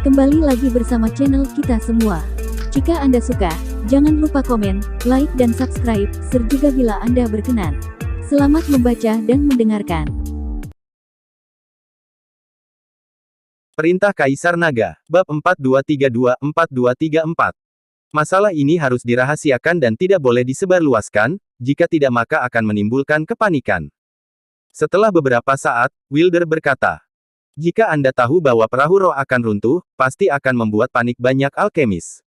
Kembali lagi bersama channel kita semua. Jika Anda suka, jangan lupa komen, like dan subscribe, serta bila Anda berkenan. Selamat membaca dan mendengarkan. Perintah Kaisar Naga, Bab 4232-4234. Masalah ini harus dirahasiakan dan tidak boleh disebarluaskan, jika tidak maka akan menimbulkan kepanikan. Setelah beberapa saat, Wilder berkata, jika Anda tahu bahwa perahu roh akan runtuh, pasti akan membuat panik banyak alkemis.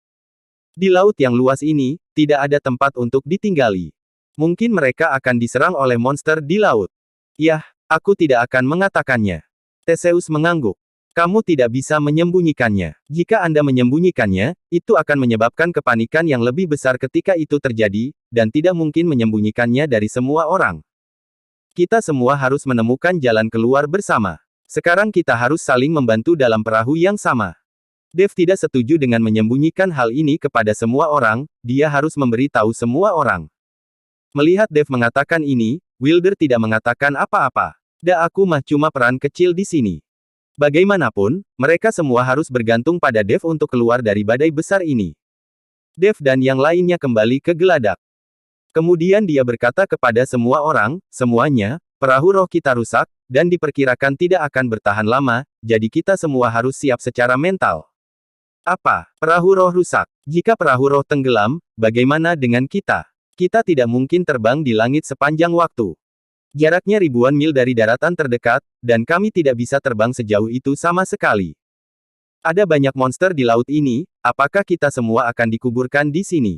Di laut yang luas ini, tidak ada tempat untuk ditinggali. Mungkin mereka akan diserang oleh monster di laut. Yah, aku tidak akan mengatakannya. Theseus mengangguk. Kamu tidak bisa menyembunyikannya. Jika Anda menyembunyikannya, itu akan menyebabkan kepanikan yang lebih besar ketika itu terjadi, dan tidak mungkin menyembunyikannya dari semua orang. Kita semua harus menemukan jalan keluar bersama. Sekarang kita harus saling membantu dalam perahu yang sama. Dev tidak setuju dengan menyembunyikan hal ini kepada semua orang, dia harus memberi tahu semua orang. Melihat Dev mengatakan ini, Wilder tidak mengatakan apa-apa. Aku mah cuma peran kecil di sini. Bagaimanapun, mereka semua harus bergantung pada Dev untuk keluar dari badai besar ini. Dev dan yang lainnya kembali ke geladak. Kemudian dia berkata kepada semua orang, semuanya, perahu roh kita rusak, dan diperkirakan tidak akan bertahan lama, jadi kita semua harus siap secara mental. Apa? Perahu roh rusak? Jika perahu roh tenggelam, bagaimana dengan kita? Kita tidak mungkin terbang di langit sepanjang waktu. Jaraknya ribuan mil dari daratan terdekat, dan kami tidak bisa terbang sejauh itu sama sekali. Ada banyak monster di laut ini, apakah kita semua akan dikuburkan di sini?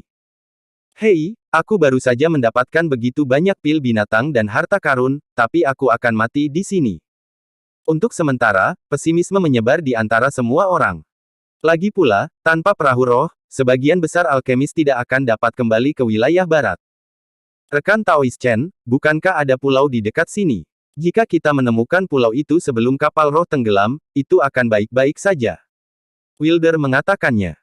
Hei, aku baru saja mendapatkan begitu banyak pil binatang dan harta karun, tapi aku akan mati di sini. Untuk sementara, pesimisme menyebar di antara semua orang. Lagi pula, tanpa perahu roh, sebagian besar alkemis tidak akan dapat kembali ke wilayah barat. Rekan Taois Chen, bukankah ada pulau di dekat sini? Jika kita menemukan pulau itu sebelum kapal roh tenggelam, itu akan baik-baik saja. Wilder mengatakannya.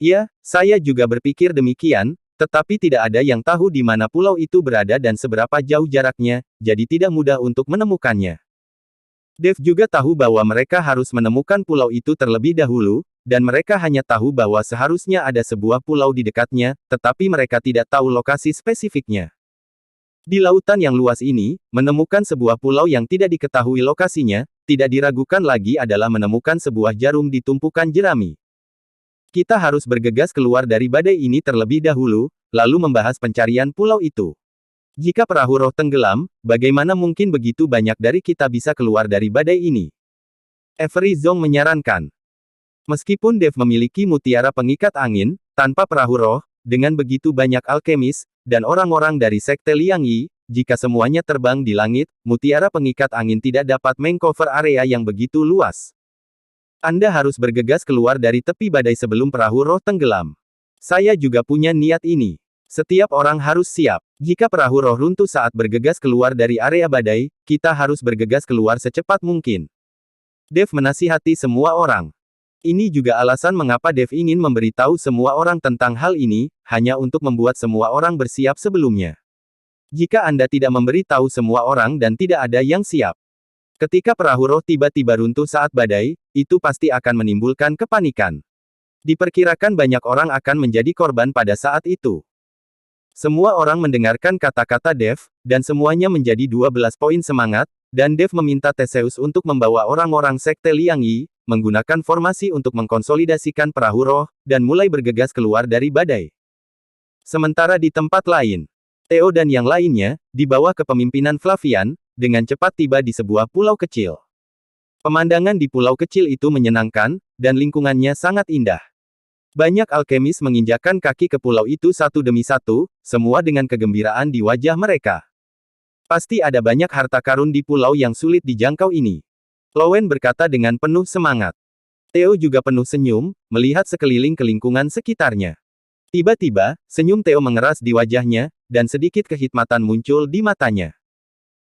Iya, saya juga berpikir demikian, tetapi tidak ada yang tahu di mana pulau itu berada dan seberapa jauh jaraknya, jadi tidak mudah untuk menemukannya. Dev juga tahu bahwa mereka harus menemukan pulau itu terlebih dahulu, dan mereka hanya tahu bahwa seharusnya ada sebuah pulau di dekatnya, tetapi mereka tidak tahu lokasi spesifiknya. Di lautan yang luas ini, menemukan sebuah pulau yang tidak diketahui lokasinya, tidak diragukan lagi adalah menemukan sebuah jarum di tumpukan jerami. Kita harus bergegas keluar dari badai ini terlebih dahulu, lalu membahas pencarian pulau itu. Jika perahu roh tenggelam, bagaimana mungkin begitu banyak dari kita bisa keluar dari badai ini? Avery Zong menyarankan. Meskipun Dev memiliki mutiara pengikat angin, tanpa perahu roh, dengan begitu banyak alkemis, dan orang-orang dari Sekte Liang Yi, jika semuanya terbang di langit, mutiara pengikat angin tidak dapat mengcover area yang begitu luas. Anda harus bergegas keluar dari tepi badai sebelum perahu roh tenggelam. Saya juga punya niat ini. Setiap orang harus siap. Jika perahu roh runtuh saat bergegas keluar dari area badai, kita harus bergegas keluar secepat mungkin. Dev menasihati semua orang. Ini juga alasan mengapa Dev ingin memberitahu semua orang tentang hal ini, hanya untuk membuat semua orang bersiap sebelumnya. Jika Anda tidak memberitahu semua orang dan tidak ada yang siap. Ketika perahu roh tiba-tiba runtuh saat badai, itu pasti akan menimbulkan kepanikan. Diperkirakan banyak orang akan menjadi korban pada saat itu. Semua orang mendengarkan kata-kata Dev, dan semuanya menjadi 12 poin semangat, dan Dev meminta Theseus untuk membawa orang-orang Sekte Liang Yi, menggunakan formasi untuk mengkonsolidasikan perahu roh, dan mulai bergegas keluar dari badai. Sementara di tempat lain, Theo dan yang lainnya, di bawah kepemimpinan Flavian, dengan cepat tiba di sebuah pulau kecil. Pemandangan di pulau kecil itu menyenangkan, dan lingkungannya sangat indah. Banyak alkemis menginjakkan kaki ke pulau itu satu demi satu, semua dengan kegembiraan di wajah mereka. Pasti ada banyak harta karun di pulau yang sulit dijangkau ini. Lowen berkata dengan penuh semangat. Theo juga penuh senyum, melihat sekeliling ke lingkungan sekitarnya. Tiba-tiba, senyum Theo mengeras di wajahnya, dan sedikit kehikmatan muncul di matanya.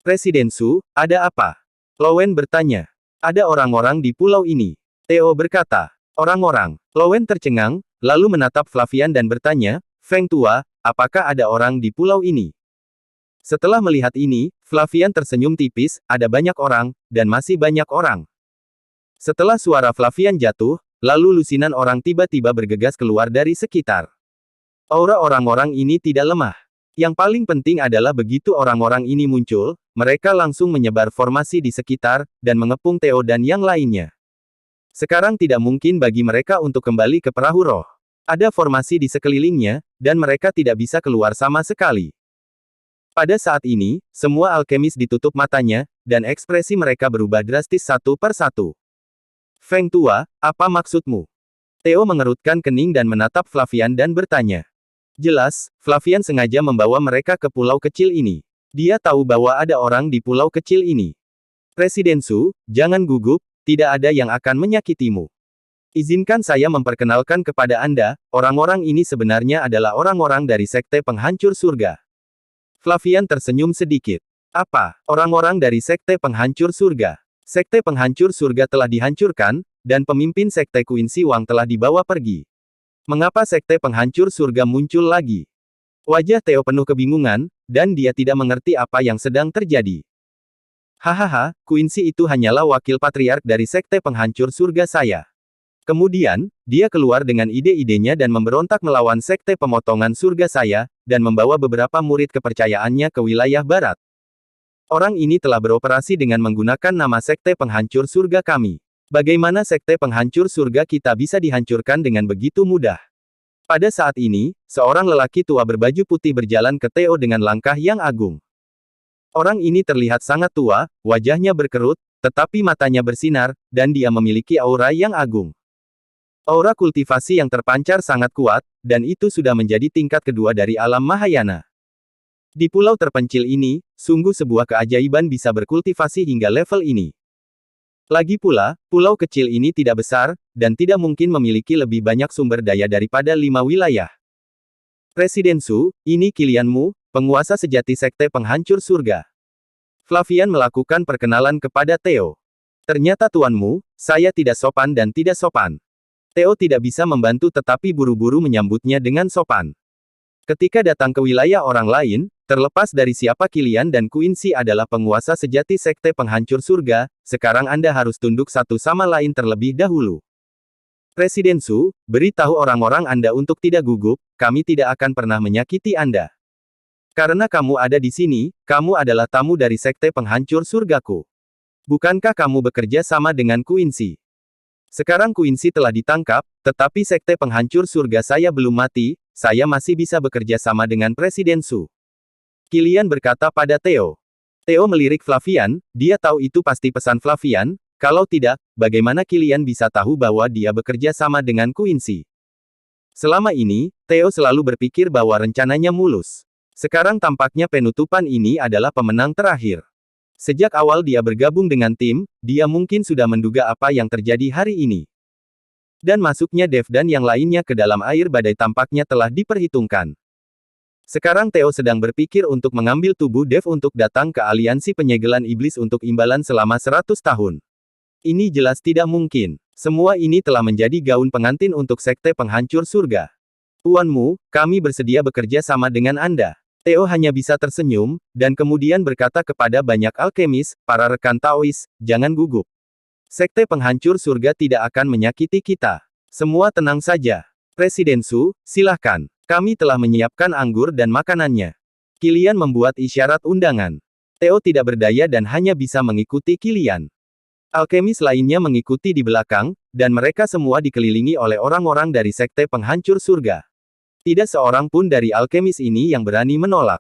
Presiden Su, ada apa? Lowen bertanya. Ada orang-orang di pulau ini. Theo berkata. Orang-orang. Lowen tercengang, lalu menatap Flavian dan bertanya, Feng Tua, apakah ada orang di pulau ini? Setelah melihat ini, Flavian tersenyum tipis, ada banyak orang, dan masih banyak orang. Setelah suara Flavian jatuh, lalu lusinan orang tiba-tiba bergegas keluar dari sekitar. Aura orang-orang ini tidak lemah. Yang paling penting adalah begitu orang-orang ini muncul, mereka langsung menyebar formasi di sekitar, dan mengepung Theo dan yang lainnya. Sekarang tidak mungkin bagi mereka untuk kembali ke perahu roh. Ada formasi di sekelilingnya, dan mereka tidak bisa keluar sama sekali. Pada saat ini, semua alkemis ditutup matanya, dan ekspresi mereka berubah drastis satu per satu. Feng Tua, apa maksudmu? Theo mengerutkan kening dan menatap Flavian dan bertanya. Jelas, Flavian sengaja membawa mereka ke pulau kecil ini. Dia tahu bahwa ada orang di pulau kecil ini. Presiden Su, jangan gugup, tidak ada yang akan menyakitimu. Izinkan saya memperkenalkan kepada Anda, orang-orang ini sebenarnya adalah orang-orang dari Sekte Penghancur Surga. Flavian tersenyum sedikit. Apa, orang-orang dari Sekte Penghancur Surga? Sekte Penghancur Surga telah dihancurkan, dan pemimpin Sekte Quincy Wang telah dibawa pergi. Mengapa Sekte Penghancur Surga muncul lagi? Wajah Theo penuh kebingungan, dan dia tidak mengerti apa yang sedang terjadi. Hahaha, Quincy itu hanyalah wakil patriark dari Sekte Penghancur Surga saya. Kemudian, dia keluar dengan ide-idenya dan memberontak melawan Sekte Pemotongan Surga saya, dan membawa beberapa murid kepercayaannya ke wilayah barat. Orang ini telah beroperasi dengan menggunakan nama Sekte Penghancur Surga kami. Bagaimana Sekte Penghancur Surga kita bisa dihancurkan dengan begitu mudah? Pada saat ini, seorang lelaki tua berbaju putih berjalan ke Theo dengan langkah yang agung. Orang ini terlihat sangat tua, wajahnya berkerut, tetapi matanya bersinar, dan dia memiliki aura yang agung. Aura kultivasi yang terpancar sangat kuat, dan itu sudah menjadi tingkat kedua dari alam Mahayana. Di pulau terpencil ini, sungguh sebuah keajaiban bisa berkultivasi hingga level ini. Lagi pula, pulau kecil ini tidak besar, dan tidak mungkin memiliki lebih banyak sumber daya daripada 5 wilayah. Presiden Su, ini kilianmu, penguasa sejati Sekte Penghancur Surga. Flavian melakukan perkenalan kepada Theo. Ternyata tuanmu, saya tidak sopan dan tidak sopan. Theo tidak bisa membantu tetapi buru-buru menyambutnya dengan sopan. Ketika datang ke wilayah orang lain, terlepas dari siapa Kilian dan Quincy adalah penguasa sejati Sekte Penghancur Surga, sekarang Anda harus tunduk satu sama lain terlebih dahulu. Presiden Su, beritahu orang-orang Anda untuk tidak gugup, kami tidak akan pernah menyakiti Anda. Karena kamu ada di sini, kamu adalah tamu dari Sekte Penghancur Surgaku. Bukankah kamu bekerja sama dengan Quincy? Sekarang Quincy telah ditangkap, tetapi Sekte Penghancur Surga saya belum mati, saya masih bisa bekerja sama dengan Presiden Su. Kilian berkata pada Theo. Theo melirik Flavian, dia tahu itu pasti pesan Flavian, kalau tidak, bagaimana Kilian bisa tahu bahwa dia bekerja sama dengan Quincy? Selama ini, Theo selalu berpikir bahwa rencananya mulus. Sekarang tampaknya penutupan ini adalah pemenang terakhir. Sejak awal dia bergabung dengan tim, dia mungkin sudah menduga apa yang terjadi hari ini. Dan masuknya Dev dan yang lainnya ke dalam air badai tampaknya telah diperhitungkan. Sekarang Theo sedang berpikir untuk mengambil tubuh Dev untuk datang ke aliansi penyegelan iblis untuk imbalan selama 100 tahun. Ini jelas tidak mungkin. Semua ini telah menjadi gaun pengantin untuk Sekte Penghancur Surga. Tuanmu, kami bersedia bekerja sama dengan Anda. Theo hanya bisa tersenyum, dan kemudian berkata kepada banyak alkemis, para rekan Taois, jangan gugup. Sekte Penghancur Surga tidak akan menyakiti kita. Semua tenang saja. Presiden Su, silahkan. Kami telah menyiapkan anggur dan makanannya. Kilian membuat isyarat undangan. Theo tidak berdaya dan hanya bisa mengikuti Kilian. Alkemis lainnya mengikuti di belakang, dan mereka semua dikelilingi oleh orang-orang dari Sekte Penghancur Surga. Tidak seorang pun dari alkemis ini yang berani menolak.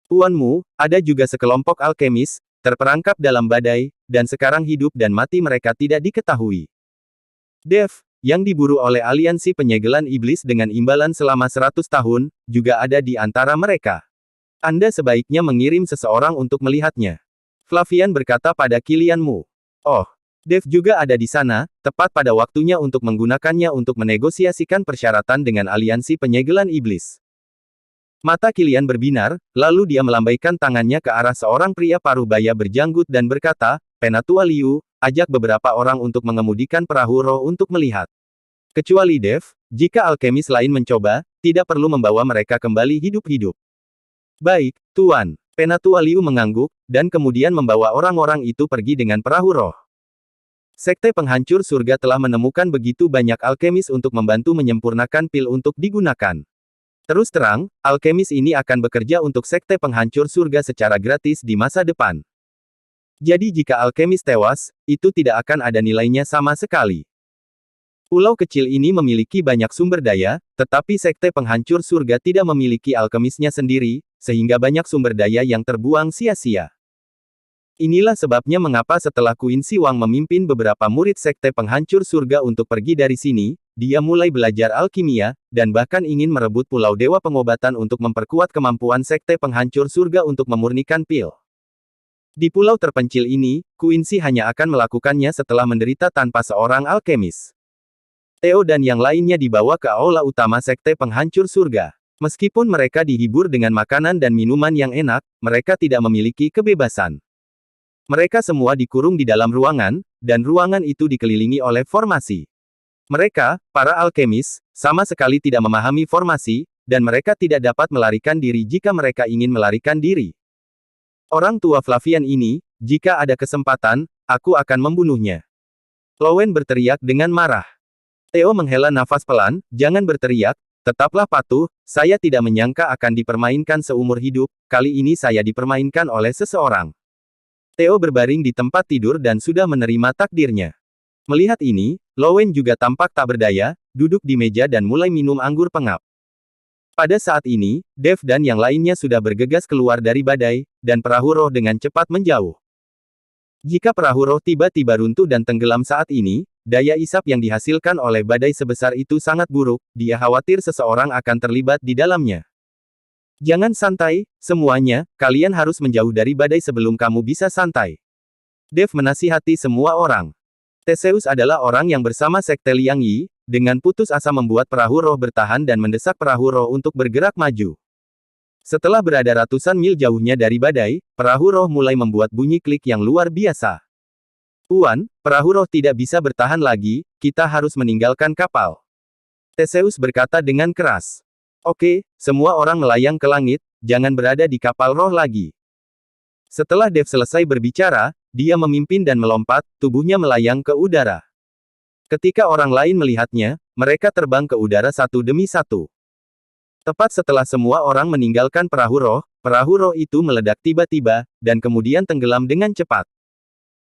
Tuanmu, ada juga sekelompok alkemis, terperangkap dalam badai, dan sekarang hidup dan mati mereka tidak diketahui. Dev, yang diburu oleh aliansi penyegelan iblis dengan imbalan selama 100 tahun, juga ada di antara mereka. Anda sebaiknya mengirim seseorang untuk melihatnya. Flavian berkata pada Kilianmu. Oh, Dev juga ada di sana, tepat pada waktunya untuk menggunakannya untuk menegosiasikan persyaratan dengan aliansi penyegelan iblis. Mata Kilian berbinar, lalu dia melambaikan tangannya ke arah seorang pria paruh baya berjanggut dan berkata, Penatua Liu, ajak beberapa orang untuk mengemudikan perahu roh untuk melihat. Kecuali Dev, jika alkemis lain mencoba, tidak perlu membawa mereka kembali hidup-hidup. Baik, Tuan. Penatua Liu mengangguk, dan kemudian membawa orang-orang itu pergi dengan perahu roh. Sekte penghancur surga telah menemukan begitu banyak alkemis untuk membantu menyempurnakan pil untuk digunakan. Terus terang, alkemis ini akan bekerja untuk sekte penghancur surga secara gratis di masa depan. Jadi jika alkemis tewas, itu tidak akan ada nilainya sama sekali. Pulau kecil ini memiliki banyak sumber daya, tetapi sekte penghancur surga tidak memiliki alkemisnya sendiri, sehingga banyak sumber daya yang terbuang sia-sia. Inilah sebabnya mengapa setelah Qin Shi Huang memimpin beberapa murid sekte penghancur surga untuk pergi dari sini, dia mulai belajar alkimia, dan bahkan ingin merebut Pulau Dewa Pengobatan untuk memperkuat kemampuan sekte penghancur surga untuk memurnikan pil. Di pulau terpencil ini, Qin Shi hanya akan melakukannya setelah menderita tanpa seorang alkemis. Theo dan yang lainnya dibawa ke aula utama sekte penghancur surga. Meskipun mereka dihibur dengan makanan dan minuman yang enak, mereka tidak memiliki kebebasan. Mereka semua dikurung di dalam ruangan, dan ruangan itu dikelilingi oleh formasi. Mereka, para alkemis, sama sekali tidak memahami formasi, dan mereka tidak dapat melarikan diri jika mereka ingin melarikan diri. Orang tua Flavian ini, jika ada kesempatan, aku akan membunuhnya. Lowen berteriak dengan marah. Theo menghela nafas pelan, jangan berteriak, tetaplah patuh, saya tidak menyangka akan dipermainkan seumur hidup, kali ini saya dipermainkan oleh seseorang. Theo berbaring di tempat tidur dan sudah menerima takdirnya. Melihat ini, Lowen juga tampak tak berdaya, duduk di meja dan mulai minum anggur pengap. Pada saat ini, Dev dan yang lainnya sudah bergegas keluar dari badai, dan perahu roh dengan cepat menjauh. Jika perahu roh tiba-tiba runtuh dan tenggelam saat ini, daya isap yang dihasilkan oleh badai sebesar itu sangat buruk, dia khawatir seseorang akan terlibat di dalamnya. Jangan santai, semuanya, kalian harus menjauh dari badai sebelum kamu bisa santai. Dev menasihati semua orang. Theseus adalah orang yang bersama sekte Liang Yi, dengan putus asa membuat perahu roh bertahan dan mendesak perahu roh untuk bergerak maju. Setelah berada ratusan mil jauhnya dari badai, perahu roh mulai membuat bunyi klik yang luar biasa. Tuan, perahu roh tidak bisa bertahan lagi, kita harus meninggalkan kapal. Theseus berkata dengan keras. Oke, semua orang melayang ke langit, jangan berada di kapal roh lagi. Setelah Dev selesai berbicara, dia memimpin dan melompat, tubuhnya melayang ke udara. Ketika orang lain melihatnya, mereka terbang ke udara satu demi satu. Tepat setelah semua orang meninggalkan perahu roh itu meledak tiba-tiba, dan kemudian tenggelam dengan cepat.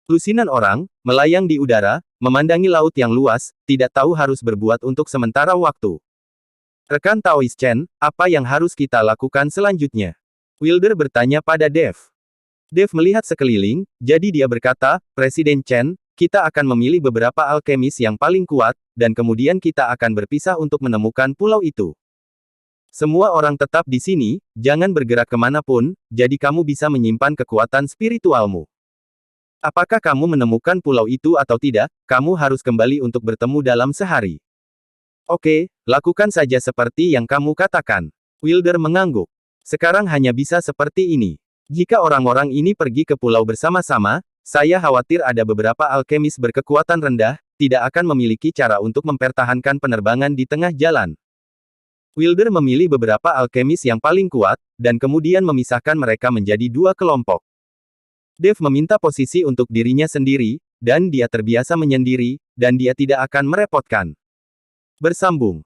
Lusinan orang, melayang di udara, memandangi laut yang luas, tidak tahu harus berbuat untuk sementara waktu. Rekan Taois Chen, apa yang harus kita lakukan selanjutnya? Wilder bertanya pada Dev. Dev melihat sekeliling, jadi dia berkata, Presiden Chen, kita akan memilih beberapa alkemis yang paling kuat, dan kemudian kita akan berpisah untuk menemukan pulau itu. Semua orang tetap di sini, jangan bergerak kemanapun, jadi kamu bisa menyimpan kekuatan spiritualmu. Apakah kamu menemukan pulau itu atau tidak, kamu harus kembali untuk bertemu dalam sehari. Oke, lakukan saja seperti yang kamu katakan. Wilder mengangguk. Sekarang hanya bisa seperti ini. Jika orang-orang ini pergi ke pulau bersama-sama, saya khawatir ada beberapa alkemis berkekuatan rendah, tidak akan memiliki cara untuk mempertahankan penerbangan di tengah jalan. Wilder memilih beberapa alkemis yang paling kuat, dan kemudian memisahkan mereka menjadi dua kelompok. Dev meminta posisi untuk dirinya sendiri, dan dia terbiasa menyendiri, dan dia tidak akan merepotkan. Bersambung.